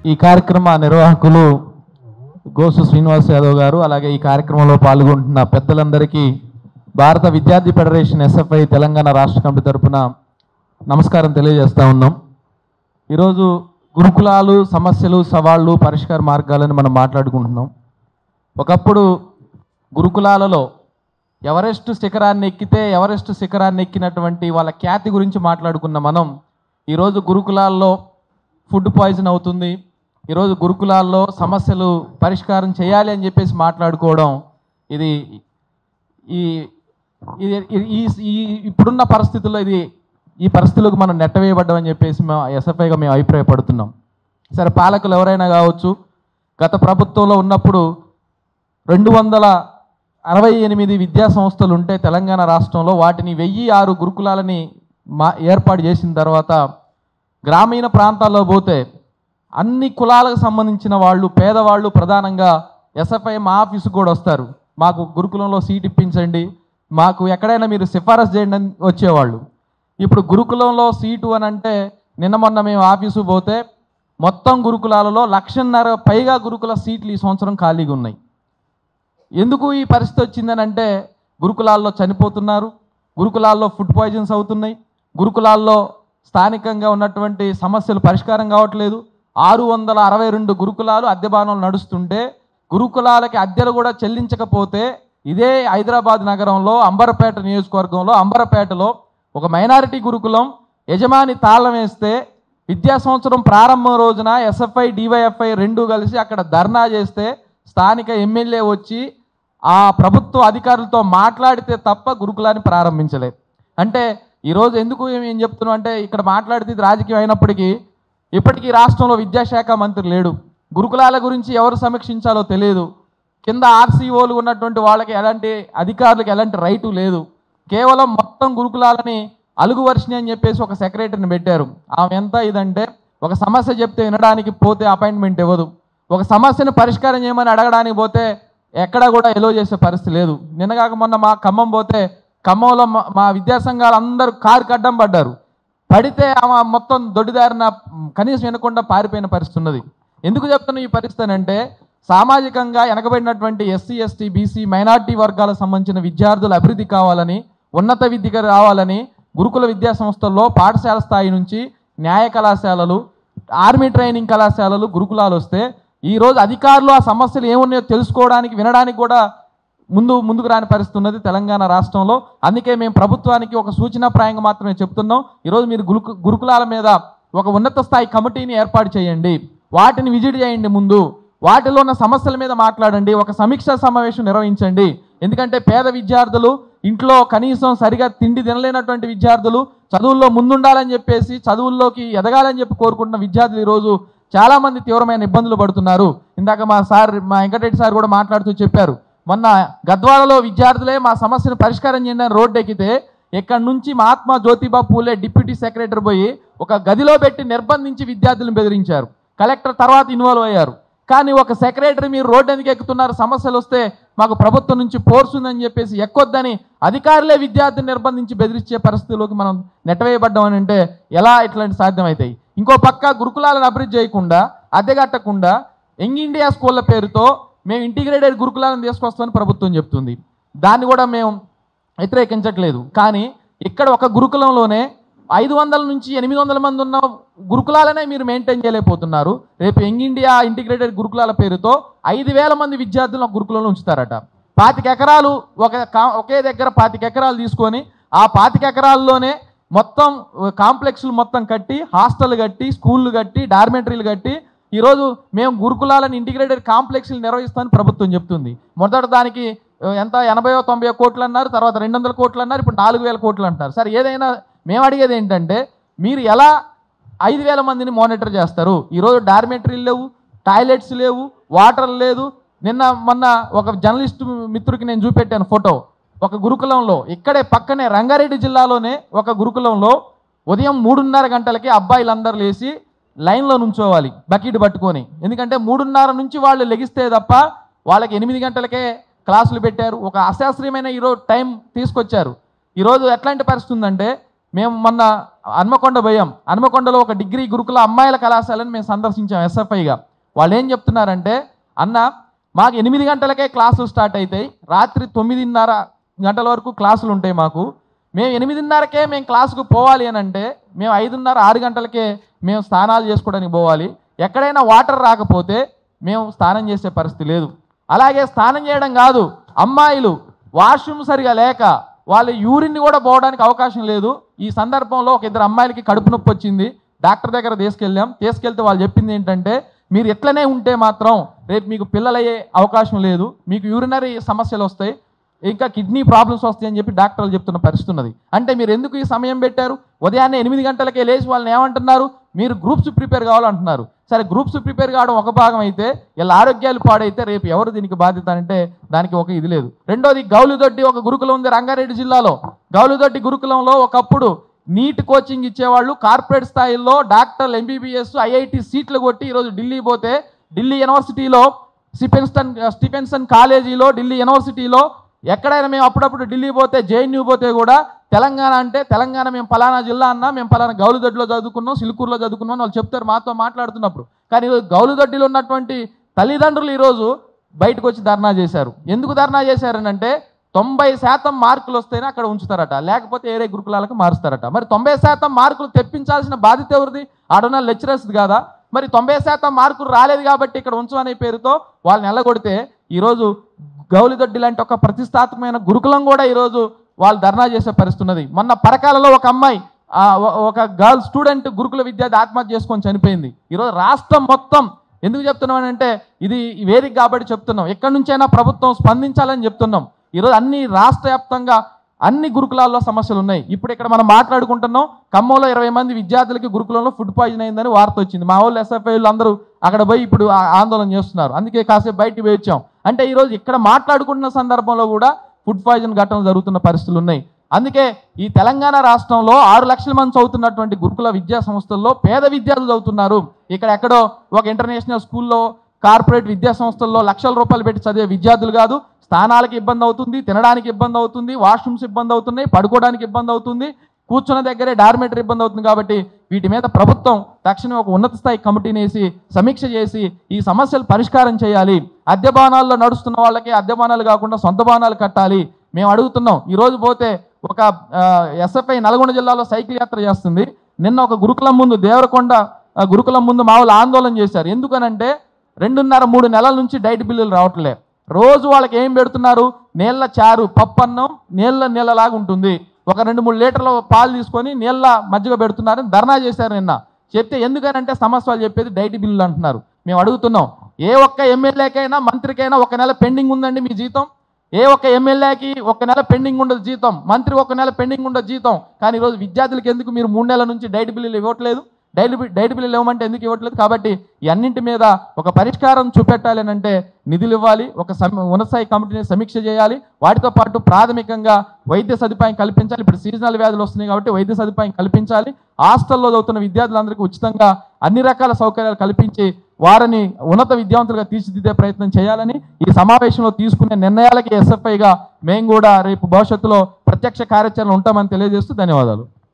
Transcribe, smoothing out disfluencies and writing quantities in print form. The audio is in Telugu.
ఈ కార్యక్రమ నిర్వాహకులు గోసు శ్రీనివాస్ యాదవ్ గారు, అలాగే ఈ కార్యక్రమంలో పాల్గొంటున్న పెద్దలందరికీ భారత విద్యార్థి ఫెడరేషన్ ఎస్ఎఫ్ఐ తెలంగాణ రాష్ట్ర కమిటీ తరఫున నమస్కారం తెలియజేస్తూ ఉన్నాం. ఈరోజు గురుకులాలు, సమస్యలు, సవాళ్ళు, పరిష్కార మార్గాలను మనం మాట్లాడుకుంటున్నాం. ఒకప్పుడు గురుకులాలలో ఎవరెస్ట్ శిఖరాన్ని ఎక్కినటువంటి వాళ్ళ ఖ్యాతి గురించి మాట్లాడుకున్న మనం ఈరోజు గురుకులాల్లో ఫుడ్ పాయిజన్ అవుతుంది, ఈరోజు గురుకులాల్లో సమస్యలు పరిష్కారం చేయాలి అని చెప్పేసి మాట్లాడుకోవడం ఇది ఇప్పుడున్న పరిస్థితుల్లో ఈ పరిస్థితులకు మనం నెట్టవేయబడ్డం అని చెప్పేసి ఎస్ఎఫ్ఐగా మేము అభిప్రాయపడుతున్నాం. సరే, పాలకులు ఎవరైనా కావచ్చు, గత ప్రభుత్వంలో ఉన్నప్పుడు 268 విద్యా సంస్థలు ఉంటే తెలంగాణ రాష్ట్రంలో వాటిని 1006 గురుకులాలని ఏర్పాటు చేసిన తర్వాత గ్రామీణ ప్రాంతాల్లో పోతే అన్ని కులాలకు సంబంధించిన వాళ్ళు, పేదవాళ్ళు ప్రధానంగా ఎస్ఎఫ్ఐ మా ఆఫీసు కూడా వస్తారు, మాకు గురుకులంలో సీట్ ఇప్పించండి, మాకు ఎక్కడైనా మీరు సిఫారసు చేయండి అని వచ్చేవాళ్ళు. ఇప్పుడు గురుకులంలో సీటు అని అంటే నిన్న మొన్న మేము ఆఫీసు పోతే మొత్తం గురుకులాలలో 1,50,000 పైగా గురుకుల సీట్లు ఈ సంవత్సరం ఖాళీగా ఉన్నాయి. ఎందుకు ఈ పరిస్థితి వచ్చిందని అంటే గురుకులాల్లో చనిపోతున్నారు, గురుకులాల్లో ఫుడ్ పాయిజన్స్ అవుతున్నాయి, గురుకులాల్లో స్థానికంగా ఉన్నటువంటి సమస్యలు పరిష్కారం కావట్లేదు. 662 గురుకులాలు అద్దె బాణాలు నడుస్తుంటే గురుకులాలకి అద్దెలు కూడా చెల్లించకపోతే ఇదే హైదరాబాద్ నగరంలో అంబర్పేట నియోజకవర్గంలో అంబర్పేటలో ఒక మైనారిటీ గురుకులం యజమాని తాళం వేస్తే విద్యా సంవత్సరం ప్రారంభం రోజున ఎస్ఎఫ్ఐ డివైఎఫ్ఐ రెండు కలిసి అక్కడ ధర్నా చేస్తే స్థానిక ఎమ్మెల్యే వచ్చి ఆ ప్రభుత్వ అధికారులతో మాట్లాడితే తప్ప గురుకులాన్ని ప్రారంభించలేదు. అంటే ఈరోజు ఎందుకు ఏం చెప్తున్నాం అంటే ఇక్కడ మాట్లాడితే ఇది రాజకీయం అయినప్పటికీ ఇప్పటికీ రాష్ట్రంలో విద్యాశాఖ మంత్రి లేడు, గురుకులాల గురించి ఎవరు సమీక్షించాలో తెలియదు, కింద ఆర్సీఓలు ఉన్నటువంటి వాళ్ళకి ఎలాంటి అధికారులకు ఎలాంటి రైటు లేదు, కేవలం మొత్తం గురుకులాలని అలుగు వర్షిని అని చెప్పేసి ఒక సెక్రటరీని పెట్టారు. ఆమె ఎంత ఇదంటే ఒక సమస్య చెప్తే వినడానికి పోతే అపాయింట్మెంట్ ఇవ్వదు, ఒక సమస్యను పరిష్కారం చేయమని అడగడానికి పోతే ఎక్కడా కూడా ఎలో చేసే పరిస్థితి లేదు. నిన్నగాక మొన్న మా ఖమ్మం పోతే ఖమ్మంలో మా విద్యాసంఘాలు అందరూ కారు కడ్డం పడ్డారు, పడితే ఆమె మొత్తం దొడ్డిదారిన కనీసం వినకుండా పారిపోయిన పరిస్థితి ఉన్నది. ఎందుకు చెప్తున్నా ఈ పరిస్థితి అంటే సామాజికంగా వెనకబడినటువంటి ఎస్సీ ఎస్టీ బీసీ మైనార్టీ వర్గాలకు సంబంధించిన విద్యార్థుల అభివృద్ధి కావాలని, ఉన్నత విద్యకు రావాలని గురుకుల విద్యా సంస్థల్లో పాఠశాల స్థాయి నుంచి న్యాయ కళాశాలలు, ఆర్మీ ట్రైనింగ్ కళాశాలలు, గురుకులాలు వస్తే ఈరోజు అధికారులు ఆ సమస్యలు ఏమున్నాయో తెలుసుకోవడానికి, వినడానికి కూడా ముందుకు రాని పరిస్థితి ఉన్నది తెలంగాణ రాష్ట్రంలో. అందుకే మేము ప్రభుత్వానికి ఒక సూచనాప్రాయంగా మాత్రమే చెప్తున్నాం, ఈరోజు మీరు గురుకులాల మీద ఒక ఉన్నత స్థాయి కమిటీని ఏర్పాటు చేయండి, వాటిని విజిట్ చేయండి, ముందు వాటిలో ఉన్న సమస్యల మీద మాట్లాడండి, ఒక సమీక్షా సమావేశం నిర్వహించండి. ఎందుకంటే పేద విద్యార్థులు, ఇంట్లో కనీసం సరిగా తిండి తినలేనటువంటి విద్యార్థులు, చదువుల్లో ముందుండాలని చెప్పేసి చదువుల్లోకి ఎదగాలని చెప్పి కోరుకుంటున్న విద్యార్థులు ఈరోజు చాలామంది తీవ్రమైన ఇబ్బందులు పడుతున్నారు. ఇందాక మా వెంకటరెడ్డి సార్ కూడా మాట్లాడుతూ చెప్పారు, మొన్న గద్వాలలో విద్యార్థులే మా సమస్యను పరిష్కారం చేయండి అని రోడ్డు ఎక్కితే ఇక్కడ నుంచి మహాత్మా జ్యోతిబా పూలే డిప్యూటీ సెక్రటరీ పోయి ఒక గదిలో పెట్టి నిర్బంధించి విద్యార్థులను బెదిరించారు. కలెక్టర్ తర్వాత ఇన్వాల్వ్ అయ్యారు. కానీ ఒక సెక్రటరీ మీరు రోడ్డు ఎందుకు ఎక్కుతున్నారు, సమస్యలు వస్తే మాకు ప్రభుత్వం నుంచి ఫోర్స్ ఉందని చెప్పేసి ఎక్కొద్దని అధికారులే విద్యార్థిని నిర్బంధించి బెదిరించే పరిస్థితుల్లోకి మనం నెట్టవేయబడ్డాం అని అంటే ఎలా ఇట్లాంటి సాధ్యమవుతాయి? ఇంకో పక్క గురుకులాలను అభివృద్ధి చేయకుండా, అద్దెగట్టకుండా యంగ్ ఇండియా స్కూళ్ళ పేరుతో మేము ఇంటిగ్రేటెడ్ గురుకులాలను తీసుకొస్తామని ప్రభుత్వం చెప్తుంది. దాన్ని కూడా మేము వ్యతిరేకించట్లేదు. కానీ ఇక్కడ ఒక గురుకులంలోనే 500 నుంచి 800 మంది ఉన్న గురుకులాలనే మీరు మెయింటైన్ చేయలేకపోతున్నారు. రేపు యంగ్ ఇండియా ఇంటిగ్రేటెడ్ గురుకులాల పేరుతో 5,000 మంది విద్యార్థులను గురుకులంలో ఉంచుతారట. 25 ఎకరాలు ఒకే దగ్గర 25 ఎకరాలు తీసుకొని ఆ 25 ఎకరాల్లోనే మొత్తం కాంప్లెక్స్లు మొత్తం కట్టి, హాస్టల్ కట్టి, స్కూళ్ళు కట్టి, డార్మెంటరీలు కట్టి ఈరోజు మేము గురుకులాలను ఇంటిగ్రేటెడ్ కాంప్లెక్స్లు నిర్వహిస్తామని ప్రభుత్వం చెప్తుంది. మొదట దానికి ఎంత 80-90 కోట్లు అన్నారు, తర్వాత 200 కోట్లు అన్నారు, ఇప్పుడు 4,000 కోట్లు అంటారు. సరే, ఏదైనా మేము అడిగేది ఏంటంటే మీరు ఎలా 5,000 మందిని మానిటర్ చేస్తారు? ఈరోజు డార్మెంటరీలు లేవు, టాయిలెట్స్ లేవు, వాటర్ లేదు. నిన్న మొన్న ఒక జర్నలిస్ట్ మిత్రుడికి నేను చూపెట్టాను ఫోటో, ఒక గురుకులంలో ఇక్కడే పక్కనే రంగారెడ్డి జిల్లాలోనే ఒక గురుకులంలో ఉదయం 3:30 గంటలకి అబ్బాయిలందరూ లేచి లైన్లో నుంచోవాలి బకెట్ పట్టుకొని. ఎందుకంటే 3:30 నుంచి వాళ్ళు లెగిస్తే తప్ప వాళ్ళకి 8 గంటలకే క్లాసులు పెట్టారు. ఒక అశాస్త్రీయమైన ఈరోజు టైం తీసుకొచ్చారు. ఈరోజు ఎట్లాంటి పరిస్థితి ఉందంటే మేము మొన్న హన్మకొండ పోయాం. హన్మకొండలో ఒక డిగ్రీ గురుకుల అమ్మాయిల కళాశాలను మేము సందర్శించాం ఎస్ఎఫ్ఐగా. వాళ్ళు ఏం చెప్తున్నారంటే, అన్న మాకు 8 గంటలకే క్లాసులు స్టార్ట్ అవుతాయి, రాత్రి 9:30 గంటల వరకు క్లాసులు ఉంటాయి మాకు. మేము 8:30కే మేము క్లాసుకు పోవాలి అని అంటే మేము 5:30, 6 గంటలకే మేము స్నానాలు చేసుకోవడానికి పోవాలి. ఎక్కడైనా వాటర్ రాకపోతే మేము స్నానం చేసే పరిస్థితి లేదు. అలాగే స్నానం చేయడం కాదు, అమ్మాయిలు వాష్రూమ్ సరిగా లేక వాళ్ళ యూరిన్ కూడా పోవడానికి అవకాశం లేదు. ఈ సందర్భంలో ఒక 2 అమ్మాయిలకి కడుపు నొప్పి వచ్చింది, డాక్టర్ దగ్గర తీసుకెళ్తే వాళ్ళు చెప్పింది ఏంటంటే, మీరు ఎట్లనే ఉంటే మాత్రం రేపు మీకు పిల్లలయ్యే అవకాశం లేదు, మీకు యూరినరీ సమస్యలు వస్తాయి, ఇంకా కిడ్నీ ప్రాబ్లమ్స్ వస్తాయి అని చెప్పి డాక్టర్లు చెప్తున్న పరిస్థితి ఉన్నది. అంటే మీరు ఎందుకు ఈ సమయం పెట్టారు? ఉదయాన్నే 8 గంటలకే లేచి వాళ్ళని ఏమంటున్నారు, మీరు గ్రూప్స్ ప్రిపేర్ కావాలంటున్నారు. సరే, గ్రూప్స్ ప్రిపేర్ కావడం ఒక భాగం అయితే, ఇలా ఆరోగ్యాలు పాడైతే రేపు ఎవరు దీనికి బాధ్యత అంటే దానికి ఒక ఇది లేదు. రెండోది, గౌలుదొడ్డి ఒక గురుకులం ఉంది రంగారెడ్డి జిల్లాలో. గౌలుదొడ్డి గురుకులంలో ఒకప్పుడు నీట్ కోచింగ్ ఇచ్చేవాళ్ళు, కార్పొరేట్ స్థాయిలో డాక్టర్లు, ఎంబీబీఎస్, ఐఐటి సీట్లు కొట్టి ఈరోజు ఢిల్లీ పోతే, ఢిల్లీ యూనివర్సిటీలో స్టీఫెన్సన్ కాలేజీలో, ఢిల్లీ యూనివర్సిటీలో ఎక్కడైనా మేము అప్పుడప్పుడు ఢిల్లీ పోతే, జేఎన్యూ పోతే కూడా తెలంగాణ అంటే తెలంగాణ మేము పలానా జిల్లా అన్నా, మేము పలానా గౌలుదొడ్డిలో చదువుకున్నాం, సిలుకూరులో చదువుకున్నాం వాళ్ళు చెప్తారు మాతో మాట్లాడుతున్నప్పుడు. కానీ ఈరోజు గౌలుదొడ్డిలో ఉన్నటువంటి తల్లిదండ్రులు ఈరోజు బయటకు వచ్చి ధర్నా చేశారు. ఎందుకు ధర్నా చేశారని అంటే, 90% మార్కులు వస్తేనే అక్కడ ఉంచుతారట, లేకపోతే వేరే గురుకులాలకు మారుస్తారట. మరి 90% మార్కులు తెప్పించాల్సిన బాధ్యత ఎవరిది? ఆడున్న లెక్చరర్స్ కాదా? మరి 90% మార్కులు రాలేదు కాబట్టి ఇక్కడ ఉంచమనే పేరుతో వాళ్ళని ఎల్లగొడితే ఈరోజు గౌలిదొడ్డి లాంటి ఒక ప్రతిష్టాత్మకమైన గురుకులం కూడా ఈరోజు వాళ్ళు ధర్నా చేసే పరిస్థితి ఉన్నది. మొన్న పరకాలలో ఒక అమ్మాయి, ఒక గర్ల్ స్టూడెంట్ గురుకుల విద్యార్థి ఆత్మహత్య చేసుకొని చనిపోయింది. ఈరోజు రాష్ట్రం మొత్తం ఎందుకు చెప్తున్నామనంటే, ఇది వేదిక కాబట్టి చెప్తున్నాం, ఎక్కడి నుంచైనా ప్రభుత్వం స్పందించాలని చెప్తున్నాం. ఈరోజు అన్ని రాష్ట్ర వ్యాప్తంగా అన్ని గురుకులాల్లో సమస్యలు ఉన్నాయి. ఇప్పుడు ఇక్కడ మనం మాట్లాడుకుంటున్నాం, ఖమ్మంలో 20 మంది విద్యార్థులకి గురుకులంలో ఫుడ్ పాయిజన్ అయిందని వార్త వచ్చింది. మా వాళ్ళు ఎస్ఎఫ్ఐలు అందరూ అక్కడ పోయి ఇప్పుడు ఆందోళన చేస్తున్నారు. అందుకే కాసేపు బయటికి పోయి వచ్చాం. అంటే ఈరోజు ఇక్కడ మాట్లాడుకుంటున్న సందర్భంలో కూడా ఫుడ్ పాయిజన్ ఘటనలు జరుగుతున్న పరిస్థితులు ఉన్నాయి. అందుకే ఈ తెలంగాణ రాష్ట్రంలో 6 లక్షల మంది చదువుతున్నటువంటి గురుకుల విద్యా సంస్థల్లో పేద విద్యార్థులు చదువుతున్నారు. ఇక్కడ ఎక్కడో ఒక ఇంటర్నేషనల్ స్కూల్లో, కార్పొరేట్ విద్యా సంస్థల్లో లక్షల రూపాయలు పెట్టి చదివే విద్యార్థులు కాదు. స్థానాలకు ఇబ్బంది అవుతుంది, తినడానికి ఇబ్బంది అవుతుంది, వాష్రూమ్స్ ఇబ్బంది అవుతున్నాయి, పడుకోవడానికి ఇబ్బంది అవుతుంది, కూర్చున్న దగ్గరే డార్మేటరీ ఇబ్బంది అవుతుంది. కాబట్టి వీటి మీద ప్రభుత్వం తక్షణం ఒక ఉన్నత స్థాయి కమిటీని వేసి సమీక్ష చేసి ఈ సమస్యలు పరిష్కారం చేయాలి. అద్దె భవనాల్లో నడుస్తున్న వాళ్ళకి అద్దె భవనాలు కాకుండా సొంత భవనాలు కట్టాలి. మేము అడుగుతున్నాం. ఈరోజు పోతే ఒక ఎస్ఎఫ్ఐ నల్గొండ జిల్లాలో సైకిల్ యాత్ర చేస్తుంది. నిన్న ఒక గురుకులం ముందు, దేవరకొండ గురుకులం ముందు మా వాళ్ళు ఆందోళన చేశారు. ఎందుకనంటే 2.5-3 నెలల నుంచి డైట్ బిల్లులు రావట్లే. రోజు వాళ్ళకి ఏం పెడుతున్నారు? నీళ్ళ చారు, పప్పన్నం, నీళ్ళలాగా ఉంటుంది. ఒక 2-3 లీటర్ల పాలు తీసుకొని నీళ్ళ మజ్జిగ పెడుతున్నారని ధర్నా చేశారు నిన్న. చెప్తే ఎందుకనంటే సమస్య వాళ్ళు చెప్పేది డైట్ బిల్లులు అంటున్నారు. మేము అడుగుతున్నాం, ఏ ఒక్క ఎమ్మెల్యేకైనా మంత్రికైనా 1 నెల పెండింగ్ ఉందండి మీ జీతం? ఏ ఒక్క ఎమ్మెల్యేకి 1 నెల పెండింగ్ ఉండదు జీతం, మంత్రి 1 నెల పెండింగ్ ఉండదు జీతం. కానీ ఈరోజు విద్యార్థులకు ఎందుకు మీరు 3 నెలల నుంచి డైట్ బిల్లులు ఇవ్వట్లేదు? డైట్ బిల్లులు ఇవ్వమంటే ఎందుకు ఇవ్వట్లేదు? కాబట్టి ఈ అన్నింటి మీద ఒక పరిష్కారం చూపెట్టాలి అని అంటే నిధులు ఇవ్వాలి, ఒక ఉన్నత స్థాయి కమిటీని సమీక్ష చేయాలి. వాటితో పాటు ప్రాథమికంగా వైద్య సదుపాయం కల్పించాలి. ఇప్పుడు సీజనల్ వ్యాధులు వస్తున్నాయి కాబట్టి వైద్య సదుపాయం కల్పించాలి. హాస్టల్లో చదువుతున్న విద్యార్థులందరికీ ఉచితంగా అన్ని రకాల సౌకర్యాలు కల్పించి వారిని ఉన్నత విద్యావంతులుగా తీర్చిదిద్దే ప్రయత్నం చేయాలని ఈ సమావేశంలో తీసుకునే నిర్ణయాలకి ఎస్ఎఫ్ఐగా మేము కూడా రేపు భవిష్యత్తులో ప్రత్యక్ష కార్యాచరణ ఉంటామని తెలియజేస్తూ ధన్యవాదాలు.